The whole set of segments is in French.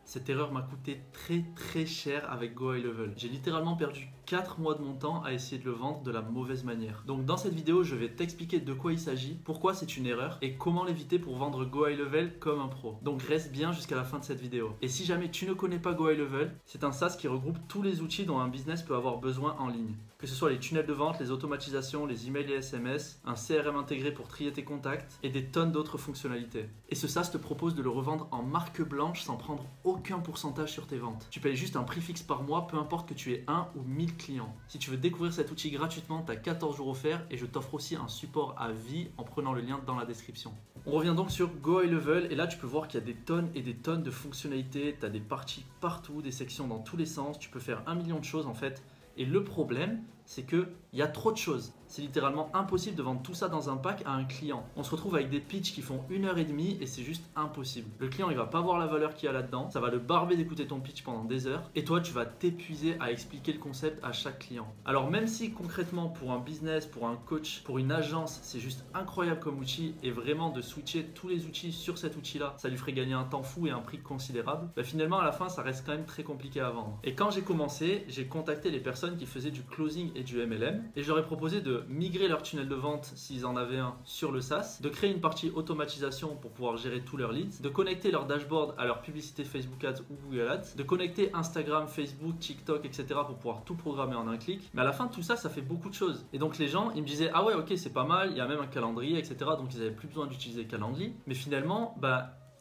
Cette erreur m'a coûté très cher avec Go High Level. J'ai littéralement perdu 4 mois de mon temps à essayer de le vendre de la mauvaise manière. Donc dans cette vidéo, je vais t'expliquer de quoi il s'agit, pourquoi c'est une erreur et comment l'éviter pour vendre Go High Level comme un pro. Donc reste bien jusqu'à la fin de cette vidéo. Et si jamais tu ne connais pas Go High Level, c'est un SaaS qui regroupe tous les outils dont un business peut avoir besoin en ligne. Que ce soit les tunnels de vente, les automatisations, les emails et SMS, un CRM intégré pour trier tes contacts et des tonnes d'autres fonctionnalités. Et ce SaaS te propose de le revendre en marque blanche sans prendre aucun pourcentage sur tes ventes. Tu payes juste un prix fixe par mois, peu importe que tu aies 1 ou 1000 clients. Si tu veux découvrir cet outil gratuitement, tu as 14 jours offerts et je t'offre aussi un support à vie en prenant le lien dans la description. On revient donc sur Go High Level et là tu peux voir qu'il y a des tonnes et des tonnes de fonctionnalités, tu as des parties partout, des sections dans tous les sens, tu peux faire 1 million de choses en fait. Et le problème, c'est qu'il y a trop de choses. C'est littéralement impossible de vendre tout ça dans un pack à un client. On se retrouve avec des pitchs qui font 1h30 et c'est juste impossible. Le client, il va pas voir la valeur qu'il y a là-dedans. Ça va le barber d'écouter ton pitch pendant des heures. Et toi, tu vas t'épuiser à expliquer le concept à chaque client. Alors même si concrètement, pour un business, pour un coach, pour une agence, c'est juste incroyable comme outil et vraiment de switcher tous les outils sur cet outil-là, ça lui ferait gagner un temps fou et un prix considérable. Bah, finalement, à la fin, ça reste quand même très compliqué à vendre. Et quand j'ai commencé, j'ai contacté les personnes qui faisaient du closing et du MLM et je leur ai proposé de migrer leur tunnel de vente s'ils en avaient un sur le SaaS, de créer une partie automatisation pour pouvoir gérer tous leurs leads, de connecter leur dashboard à leur publicité Facebook Ads ou Google Ads, de connecter Instagram, Facebook, TikTok, etc. pour pouvoir tout programmer en un clic. Mais à la fin, tout ça, ça fait beaucoup de choses. Et donc les gens, ils me disaient, ah ouais, ok, c'est pas mal, il y a même un calendrier, etc. Donc ils n'avaient plus besoin d'utiliser Calendly. Mais finalement,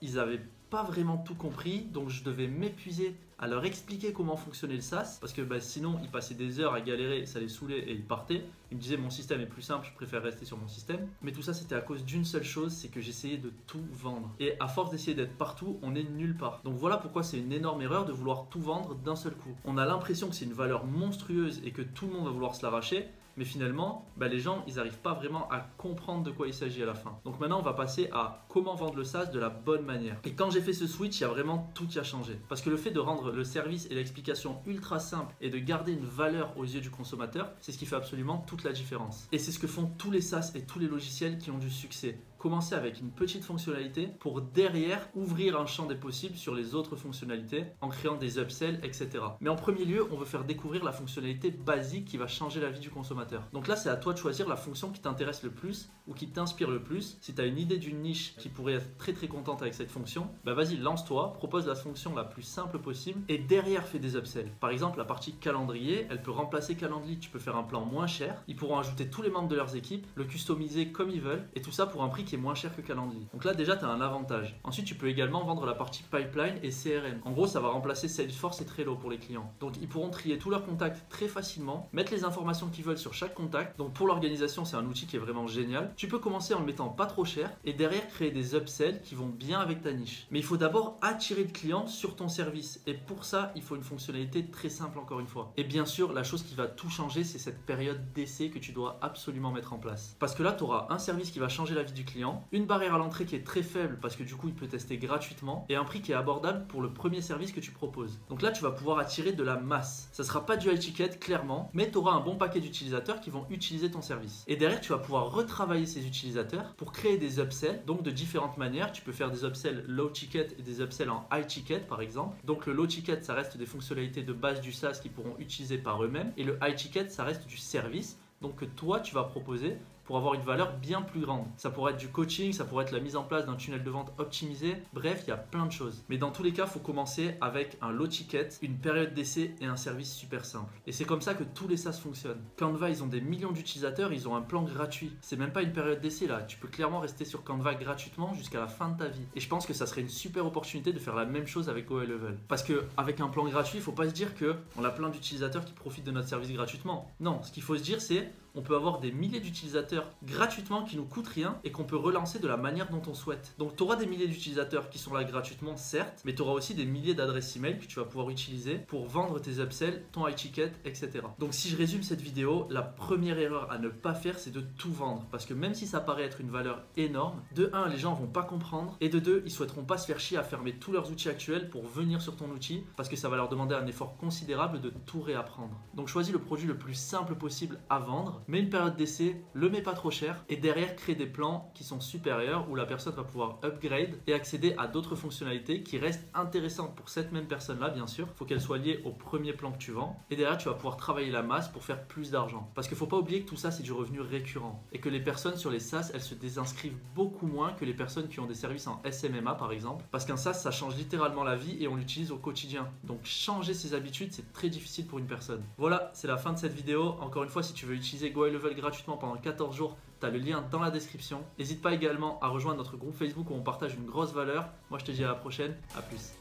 ils avaient pas vraiment tout compris, donc je devais m'épuiser à leur expliquer comment fonctionnait le SaaS parce que sinon ils passaient des heures à galérer, ça les saoulait et ils partaient. Ils me disaient mon système est plus simple, je préfère rester sur mon système. Mais tout ça c'était à cause d'une seule chose, c'est que j'essayais de tout vendre. Et à force d'essayer d'être partout, on est nulle part. Donc voilà pourquoi c'est une énorme erreur de vouloir tout vendre d'un seul coup. On a l'impression que c'est une valeur monstrueuse et que tout le monde va vouloir se l'arracher. Mais finalement, les gens, ils n'arrivent pas vraiment à comprendre de quoi il s'agit à la fin. Donc maintenant, on va passer à comment vendre le SaaS de la bonne manière. Et quand j'ai fait ce switch, il y a vraiment tout qui a changé. Parce que le fait de rendre le service et l'explication ultra simple et de garder une valeur aux yeux du consommateur, c'est ce qui fait absolument toute la différence. Et c'est ce que font tous les SaaS et tous les logiciels qui ont du succès. Commencer avec une petite fonctionnalité pour derrière ouvrir un champ des possibles sur les autres fonctionnalités en créant des upsells, etc. Mais en premier lieu, on veut faire découvrir la fonctionnalité basique qui va changer la vie du consommateur. Donc là, c'est à toi de choisir la fonction qui t'intéresse le plus ou qui t'inspire le plus. Si tu as une idée d'une niche qui pourrait être très contente avec cette fonction, vas-y, lance-toi, propose la fonction la plus simple possible et derrière fais des upsells. Par exemple, la partie calendrier, elle peut remplacer Calendly. Tu peux faire un plan moins cher. Ils pourront ajouter tous les membres de leurs équipes, le customiser comme ils veulent et tout ça pour un prix qui est moins cher que Calendly. Donc là déjà tu as un avantage. Ensuite tu peux également vendre la partie pipeline et CRM. En gros ça va remplacer Salesforce et Trello pour les clients. Donc ils pourront trier tous leurs contacts très facilement, mettre les informations qu'ils veulent sur chaque contact. Donc pour l'organisation c'est un outil qui est vraiment génial. Tu peux commencer en le mettant pas trop cher et derrière créer des upsells qui vont bien avec ta niche. Mais il faut d'abord attirer le client sur ton service et pour ça il faut une fonctionnalité très simple encore une fois. Et bien sûr la chose qui va tout changer c'est cette période d'essai que tu dois absolument mettre en place. Parce que là tu auras un service qui va changer la vie du client, une barrière à l'entrée qui est très faible parce que du coup il peut tester gratuitement et un prix qui est abordable pour le premier service que tu proposes. Donc là tu vas pouvoir attirer de la masse. Ça sera pas du high ticket clairement, mais tu auras un bon paquet d'utilisateurs qui vont utiliser ton service. Et derrière tu vas pouvoir retravailler ces utilisateurs pour créer des upsells, donc de différentes manières. Tu peux faire des upsells low ticket et des upsells en high ticket par exemple. Donc le low ticket ça reste des fonctionnalités de base du SaaS qu'ils pourront utiliser par eux-mêmes et le high ticket ça reste du service donc que toi tu vas proposer pour avoir une valeur bien plus grande. Ça pourrait être du coaching, ça pourrait être la mise en place d'un tunnel de vente optimisé. Bref, il y a plein de choses. Mais dans tous les cas, il faut commencer avec un low ticket, une période d'essai et un service super simple. Et c'est comme ça que tous les SaaS fonctionnent. Canva, ils ont des millions d'utilisateurs, ils ont un plan gratuit. C'est même pas une période d'essai là. Tu peux clairement rester sur Canva gratuitement jusqu'à la fin de ta vie. Et je pense que ça serait une super opportunité de faire la même chose avec Go High Level. Parce qu'avec un plan gratuit, il faut pas se dire qu'on a plein d'utilisateurs qui profitent de notre service gratuitement. Non, ce qu'il faut se dire, c'est on peut avoir des milliers d'utilisateurs gratuitement qui nous coûtent rien et qu'on peut relancer de la manière dont on souhaite. Donc tu auras des milliers d'utilisateurs qui sont là gratuitement certes, mais tu auras aussi des milliers d'adresses email que tu vas pouvoir utiliser pour vendre tes upsells, ton high ticket, etc. Donc si je résume cette vidéo, la première erreur à ne pas faire c'est de tout vendre parce que même si ça paraît être une valeur énorme, de 1 les gens vont pas comprendre et de 2 ils souhaiteront pas se faire chier à fermer tous leurs outils actuels pour venir sur ton outil parce que ça va leur demander un effort considérable de tout réapprendre. Donc choisis le produit le plus simple possible à vendre Mets une période d'essai, le mets pas trop cher et derrière crée des plans qui sont supérieurs où la personne va pouvoir upgrade et accéder à d'autres fonctionnalités qui restent intéressantes pour cette même personne-là, bien sûr. Il faut qu'elle soit liée au premier plan que tu vends et derrière tu vas pouvoir travailler la masse pour faire plus d'argent. Parce qu'il ne faut pas oublier que tout ça c'est du revenu récurrent et que les personnes sur les SaaS elles se désinscrivent beaucoup moins que les personnes qui ont des services en SMMA par exemple, parce qu'un SaaS ça change littéralement la vie et on l'utilise au quotidien. Donc changer ses habitudes c'est très difficile pour une personne. Voilà, c'est la fin de cette vidéo. Encore une fois, si tu veux utiliser Go High Level gratuitement pendant 14 jours, tu as le lien dans la description. N'hésite pas également à rejoindre notre groupe Facebook où on partage une grosse valeur. Moi je te dis à la prochaine, à plus.